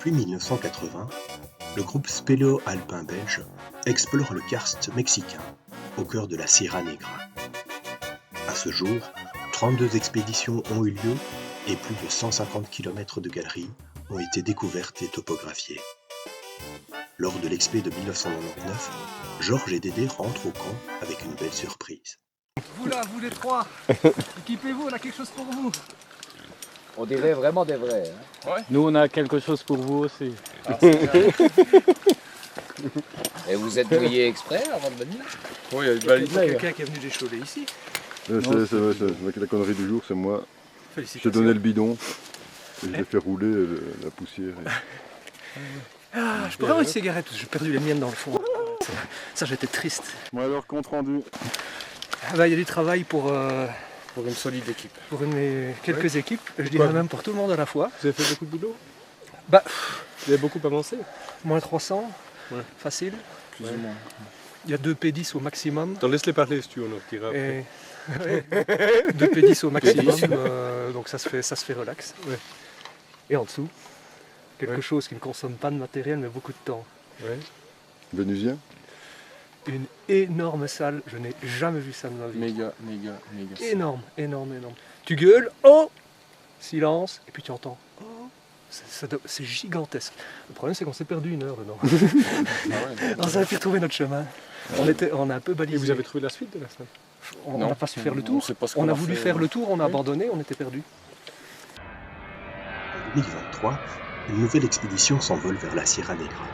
Depuis 1980, le groupe Spéléo alpin belge explore le karst mexicain, au cœur de la Sierra Negra. À ce jour, 32 expéditions ont eu lieu et plus de 150 km de galeries ont été découvertes et topographiées. Lors de l'expé de 1999, Georges et Dédé rentrent au camp avec une belle surprise. Vous là, vous les trois, équipez-vous, on a quelque chose pour vous. On dirait vraiment des vrais. Hein. Ouais. Nous, on a quelque chose pour vous aussi. Ah, et vous êtes mouillé exprès avant de venir? Oui, il y a quelqu'un qui est venu décholer ici. C'est la connerie du jour, c'est moi. J'ai donné le bidon et j'ai fait rouler la poussière. Ah, je pourrais avoir une cigarette, j'ai perdu les miennes dans le fond. Ça j'étais triste. Bon alors, compte rendu. Ah bah, il y a du travail pour une solide équipe. Pour quelques équipes, je dirais même pour tout le monde à la fois. Vous avez fait beaucoup de boulot? Bah, vous avez beaucoup avancé? Moins 300, ouais. Facile. Plus ou moins. Il y a 2 P10 au maximum. Laisse-les parler si tu veux, on en retirera après. 2 P10 au maximum, donc ça se fait relax. Ouais. Et en dessous, quelque chose qui ne consomme pas de matériel mais beaucoup de temps. Ouais. Vénusien? Une énorme salle, je n'ai jamais vu ça de ma vie. Méga. Énorme. Tu gueules, oh, silence, et puis tu entends, oh, c'est gigantesque. Le problème c'est qu'on s'est perdu 1 heure dedans. On savait plus retrouver notre chemin. On a un peu balisé. Et vous avez trouvé la suite de la salle? On n'a pas su faire le tour. On a voulu faire le tour, on a abandonné, on était perdu. En 2023, une nouvelle expédition s'envole vers la Sierra Negra.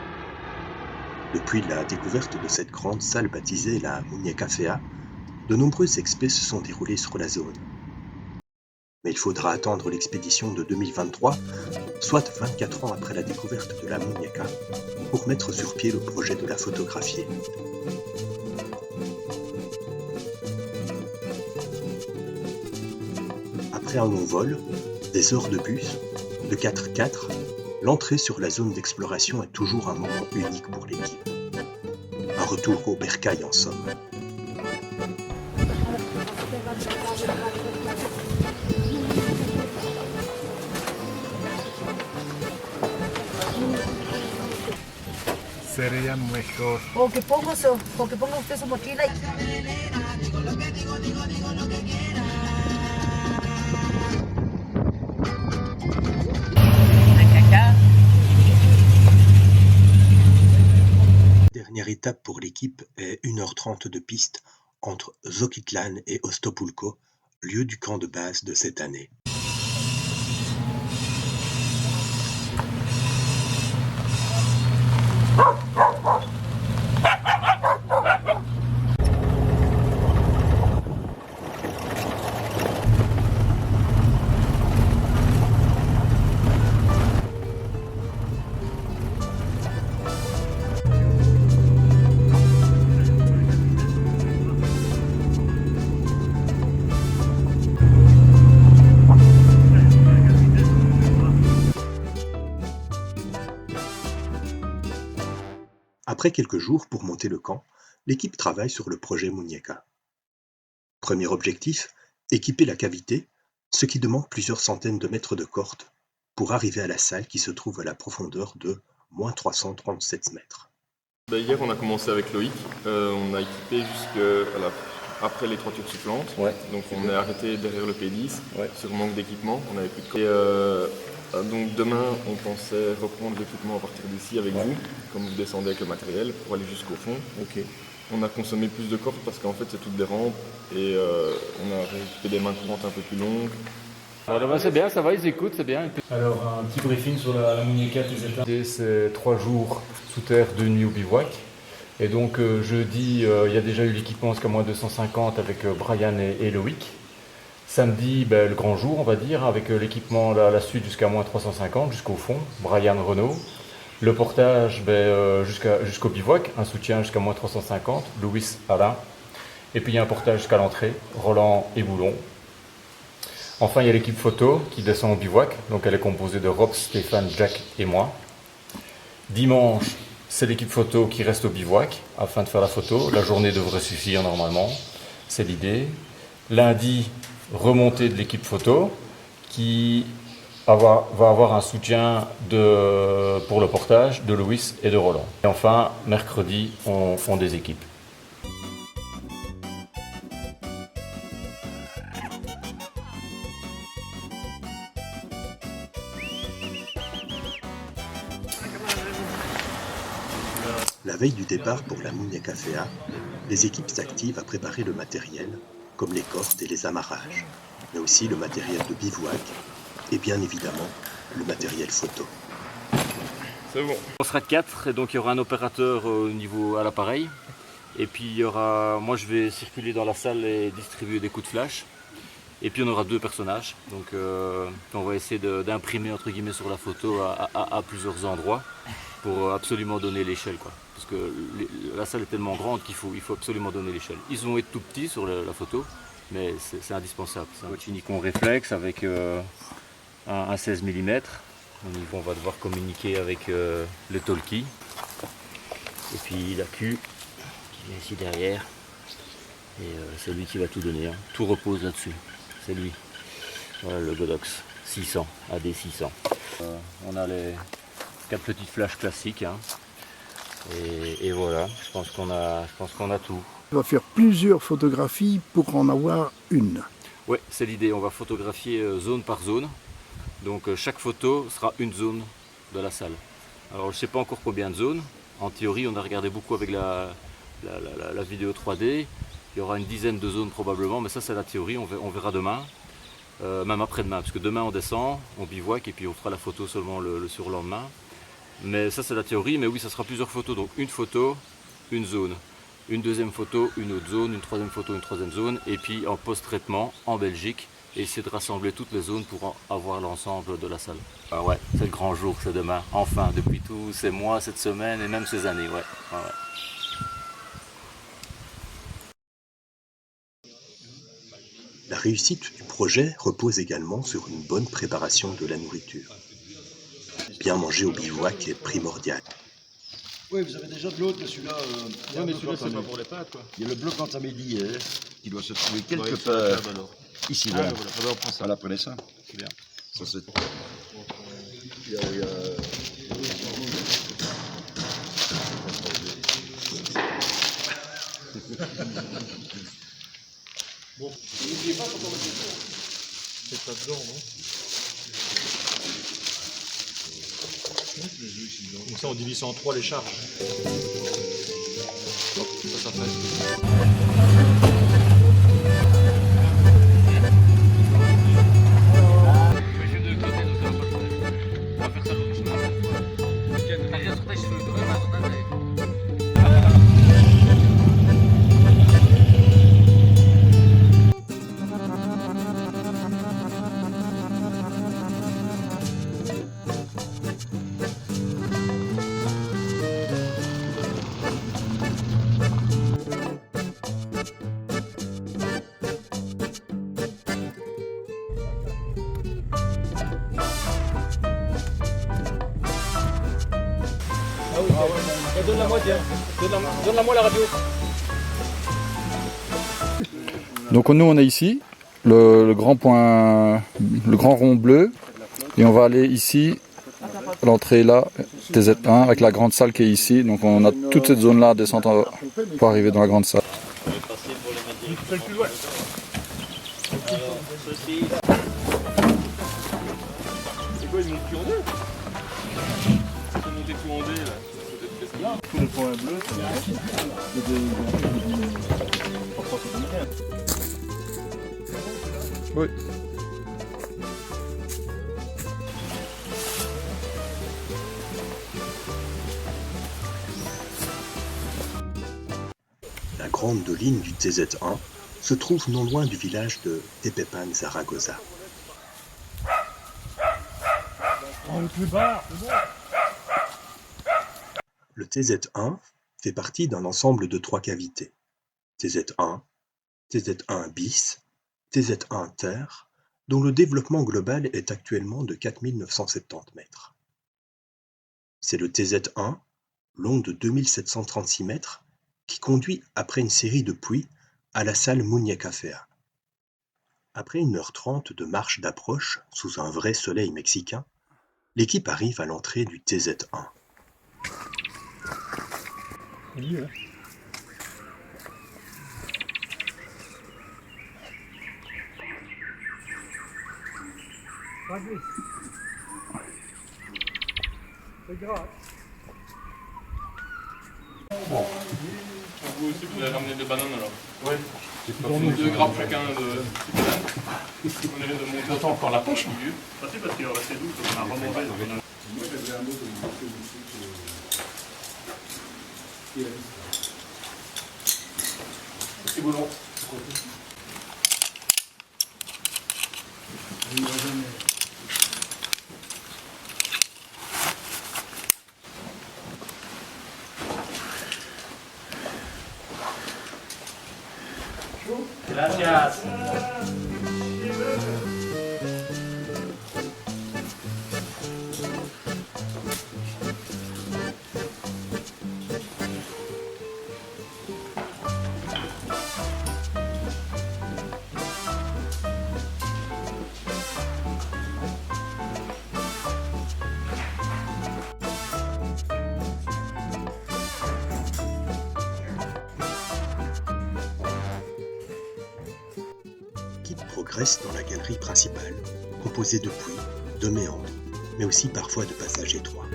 Depuis la découverte de cette grande salle baptisée la Muñeca Fea, de nombreuses expés se sont déroulées sur la zone. Mais il faudra attendre l'expédition de 2023, soit 24 ans après la découverte de la Muñeca, pour mettre sur pied le projet de la photographier. Après un long vol, des heures de bus, de 4x4, l'entrée sur la zone d'exploration est toujours un moment unique pour l'équipe. Un retour au bercail en somme. Sería mejor. O que ponga usted su mochila. Dernière étape pour l'équipe est 1h30 de piste entre Zoquitlán et Ostopulco, lieu du camp de base de cette année. Après quelques jours pour monter le camp, l'équipe travaille sur le projet Muñeca. Premier objectif, équiper la cavité, ce qui demande plusieurs centaines de mètres de corde pour arriver à la salle qui se trouve à la profondeur de moins 337 mètres. Hier, on a commencé avec Loïc. On a équipé après les toitures sufflantes. Ouais. Donc on est arrêté derrière le P10 sur manque d'équipement. On avait plus de corde. Donc demain, on pensait reprendre l'équipement à partir d'ici avec vous, comme vous descendez avec le matériel, pour aller jusqu'au fond. Okay. On a consommé plus de cordes parce qu'en fait c'est toutes des rampes et on a rééquipé des mains courantes un peu plus longues. Alors c'est bien, ça va, ils écoutent, c'est bien. Alors un petit briefing sur la Muñeca TZ1. C'est 3 jours sous terre, 2 nuits au bivouac. Et donc jeudi, il y a déjà eu l'équipement jusqu'à moins 250 avec Brian et Loïc. Samedi, le grand jour, on va dire, avec l'équipement, la suite jusqu'à moins 350, jusqu'au fond, Brian Renault. Le portage jusqu'au bivouac, un soutien jusqu'à moins 350, Louis Alain. Et puis il y a un portage jusqu'à l'entrée, Roland et Boulon. Enfin, il y a l'équipe photo qui descend au bivouac, donc elle est composée de Rob, Stéphane, Jack et moi. Dimanche, c'est l'équipe photo qui reste au bivouac afin de faire la photo. La journée devrait suffire normalement, c'est l'idée. Lundi, remontée de l'équipe photo qui va avoir un soutien pour le portage de Louis et de Roland. Et enfin, mercredi, on fond des équipes. La veille du départ pour la Muñeca Fea, les équipes s'activent à préparer le matériel, comme les cordes et les amarrages, mais aussi le matériel de bivouac et bien évidemment le matériel photo. C'est bon. On sera 4 et donc il y aura un opérateur au niveau à l'appareil. Et puis il y aura, moi je vais circuler dans la salle et distribuer des coups de flash. Et puis on aura 2 personnages. Donc on va essayer d'imprimer entre guillemets sur la photo à plusieurs endroits pour absolument donner l'échelle, quoi. Parce que la salle est tellement grande qu'il faut absolument donner l'échelle. Ils vont être tout petits sur la photo, mais c'est indispensable. C'est un Nikon réflexe avec un 16 mm. On va devoir communiquer avec le talkie. Et puis la Q qui vient ici derrière. Et c'est lui qui va tout donner, hein. Tout repose là-dessus. C'est lui. Voilà le Godox 600, AD 600. On a les 4 petites flashs classiques, hein. Et voilà, je pense qu'on a tout. On va faire plusieurs photographies pour en avoir une. Oui, c'est l'idée. On va photographier zone par zone. Donc chaque photo sera une zone de la salle. Alors je ne sais pas encore combien de zones. En théorie, on a regardé beaucoup avec la vidéo 3D. Il y aura une dizaine de zones probablement, mais ça c'est la théorie, on verra demain. Même après-demain, parce que demain on descend, on bivouac et puis on fera la photo seulement le surlendemain. Mais ça c'est la théorie, mais oui, ça sera plusieurs photos. Donc une photo, une zone. Une deuxième photo, une autre zone, une troisième photo, une troisième zone. Et puis en post-traitement, en Belgique, et essayer de rassembler toutes les zones pour avoir l'ensemble de la salle. Ah ouais, c'est le grand jour, c'est demain. Enfin, depuis tous ces mois, cette semaine et même ces années, ouais. Ah ouais. La réussite du projet repose également sur une bonne préparation de la nourriture. Bien manger au bivouac est primordial. Oui, vous avez déjà de l'autre, mais celui-là... Oui, mais celui-là, c'est pas pour les pâtes, quoi. Il y a le bloc entamédiaire qui doit se trouver quelque part. Ici, voilà. Voilà, on prend ça. Voilà, prenez ça. C'est bien. Ça, c'est... Bon, n'oubliez pas quand on va dire c'est pas dedans, non? Donc ça, on divise en 3 les charges. Hop, ça fait. Donne-la-moi, tiens. Donne-la-moi la radio. Donc nous on est ici, le grand point, le grand rond bleu, et on va aller ici, l'entrée là, TZ1, avec la grande salle qui est ici. Donc on a toute cette zone là à descendre pour arriver dans la grande salle. C'est le plus loin. C'est quoi, ils montent plus en deux? Ils sont montés tout en deux là. Tous les points bleus, oui. La grande ligne du TZ1 se trouve non loin du village de Tepepan Zaragoza. Le TZ1 fait partie d'un ensemble de 3 cavités. TZ1, TZ1 bis, TZ1 terre, dont le développement global est actuellement de 4970 mètres. C'est le TZ1, long de 2736 mètres, qui conduit, après une série de puits, à la salle Muñeca Fea. Après 1h30 de marche d'approche sous un vrai soleil mexicain, l'équipe arrive à l'entrée du TZ1. C'est grave. Bon. Vous aussi, vous avez ramené des bananes alors? Oui. Ils ont 2 grammes chacun de bananes. On est de monter J'entends encore la poche. Ah si, parce qu'il va rester doux, on a remangé. C'est boulot. Gracias. L'équipe progresse dans la galerie principale, composée de puits, de méandres, mais aussi parfois de passages étroits.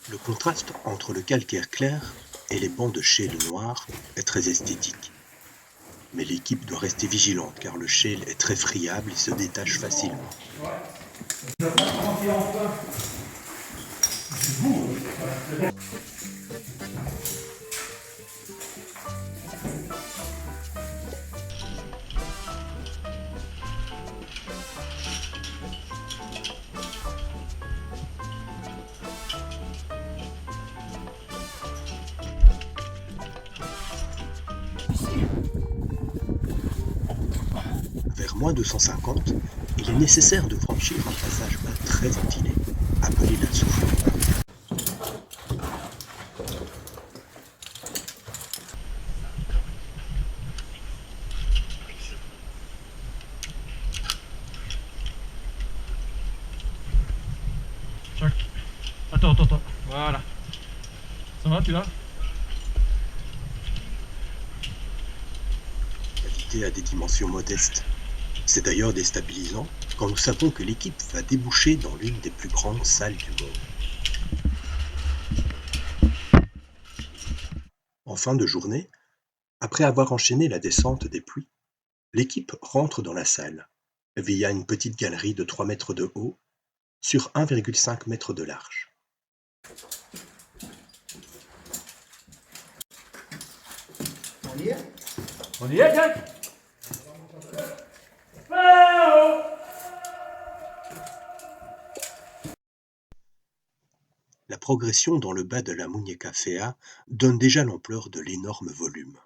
Le contraste entre le calcaire clair et les bancs de shale noir est très esthétique. Mais l'équipe doit rester vigilante car le shale est très friable et se détache facilement. Vers moins 250, il est nécessaire de franchir un passage bas très ventilé, appelé la souffle. Attends. Voilà. Ça va, tu l'as? Cavité à des dimensions modestes. C'est d'ailleurs déstabilisant quand nous savons que l'équipe va déboucher dans l'une des plus grandes salles du monde. En fin de journée, après avoir enchaîné la descente des puits, l'équipe rentre dans la salle, via une petite galerie de 3 mètres de haut, sur 1,5 mètre de large. On y est, Jack? La progression dans le bas de la Muñeca Fea donne déjà l'ampleur de l'énorme volume.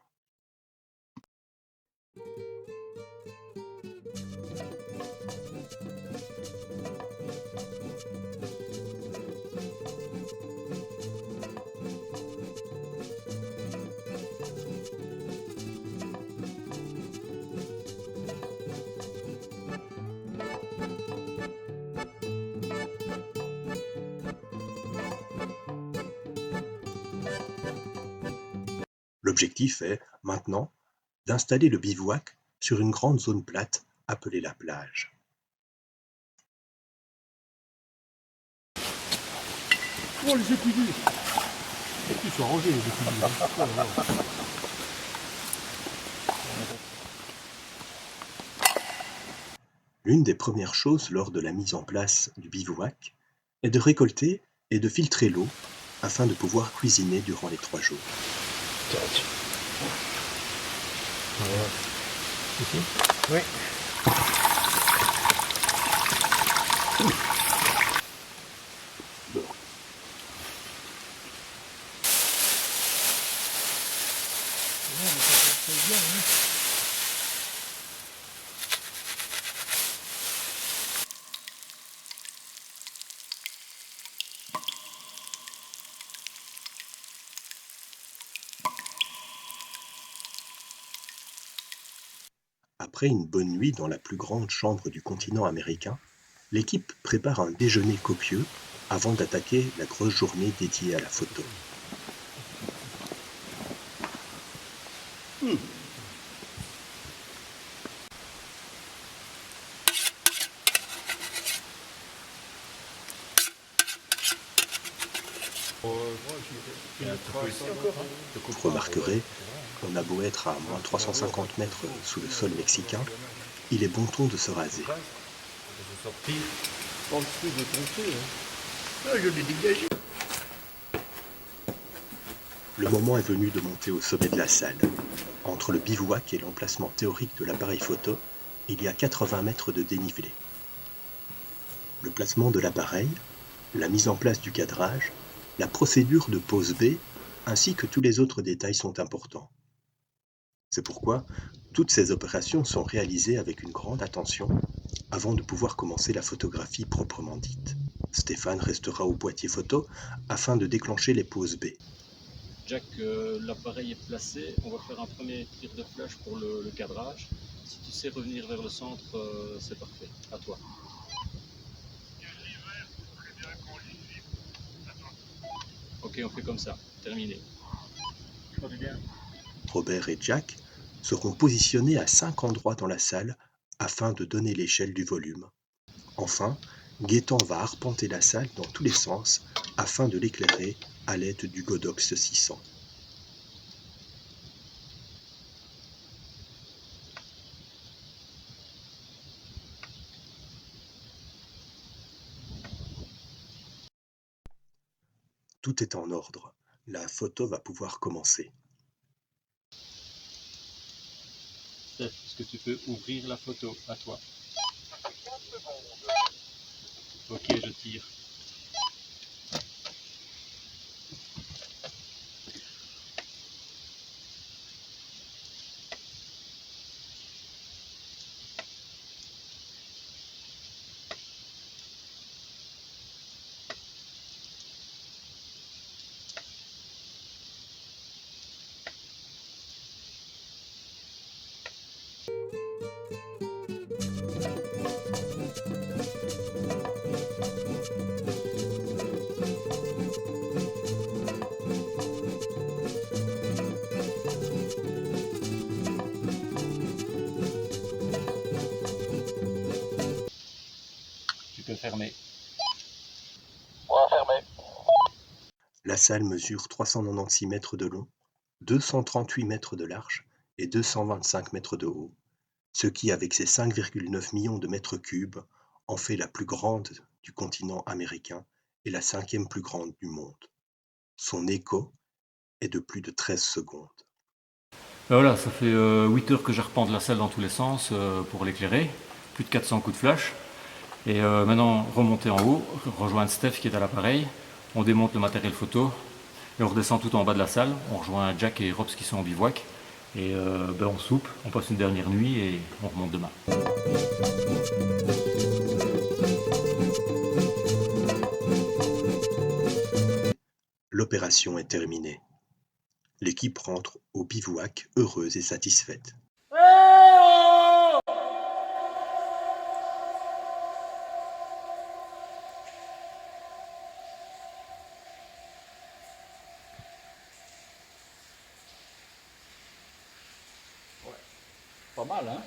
L'objectif est, maintenant, d'installer le bivouac sur une grande zone plate appelée la plage. Oh, les écudis! Ils sont rangés, les écudis. L'une des premières choses lors de la mise en place du bivouac est de récolter et de filtrer l'eau afin de pouvoir cuisiner durant les 3 jours. Ici? Oui. Après une bonne nuit dans la plus grande chambre du continent américain, l'équipe prépare un déjeuner copieux avant d'attaquer la grosse journée dédiée à la photo. Vous remarquerez, on a beau être à moins 350 mètres sous le sol mexicain, il est bon ton de se raser. Le moment est venu de monter au sommet de la salle. Entre le bivouac et l'emplacement théorique de l'appareil photo, il y a 80 mètres de dénivelé. Le placement de l'appareil, la mise en place du cadrage, la procédure de pose B, ainsi que tous les autres détails sont importants. C'est pourquoi toutes ces opérations sont réalisées avec une grande attention avant de pouvoir commencer la photographie proprement dite. Stéphane restera au boîtier photo afin de déclencher les poses B. Jack, l'appareil est placé, on va faire un premier tir de flash pour le cadrage. Si tu sais revenir vers le centre, c'est parfait. À toi. Ok, on fait comme ça. Terminé. Robert et Jack seront positionnés à 5 endroits dans la salle afin de donner l'échelle du volume. Enfin, Gaétan va arpenter la salle dans tous les sens afin de l'éclairer à l'aide du Godox 600. Tout est en ordre. La photo va pouvoir commencer. Est-ce que tu peux ouvrir la photo? À toi. Ok, je tire. Tu peux fermer. La salle mesure 396 mètres de long, 238 mètres de large et 225 mètres de haut, ce qui, avec ses 5,9 millions de mètres cubes, en fait la plus grande du continent américain et la 5e plus grande du monde. Son écho est de plus de 13 secondes. Voilà, ça fait 8 heures que j'arpente la salle dans tous les sens pour l'éclairer, plus de 400 coups de flash. Et maintenant, remonter en haut, rejoindre Steph qui est à l'appareil, on démonte le matériel photo et on redescend tout en bas de la salle, on rejoint Jack et Robs qui sont en bivouac et on soupe, on passe une dernière nuit et on remonte demain. L'opération est terminée. L'équipe rentre au bivouac heureuse et satisfaite. Pas mal, hein?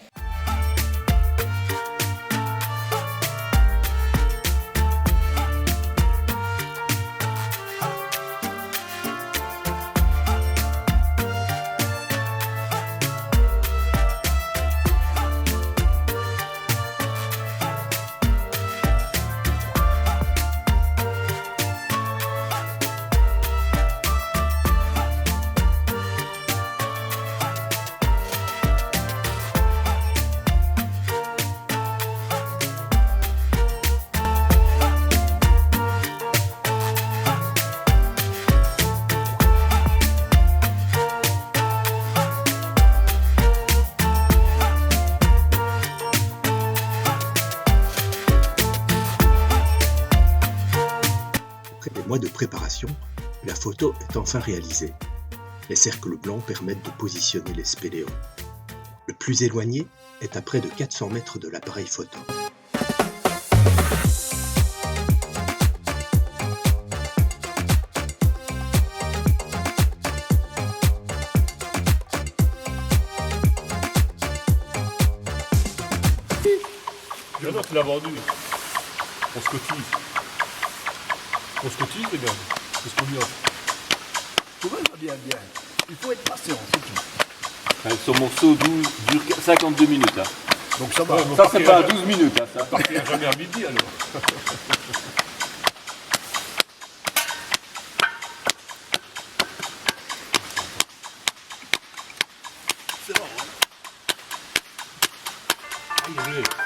Après des mois de préparation, la photo est enfin réalisée. Les cercles blancs permettent de positionner les spéléos. Le plus éloigné est à près de 400 mètres de l'appareil photo. Non, tu l'as vendu. On se cotise. On se cotise, les gars. C'est ce qu'on lui offre. Tout va bien, bien. Il faut être patient, c'est tout. Son morceau dure 52 minutes. Hein. Donc ça va. Ça, c'est pas à 12 minutes. Hein, ça partira jamais à midi, alors. C'est bon, hein. Allez.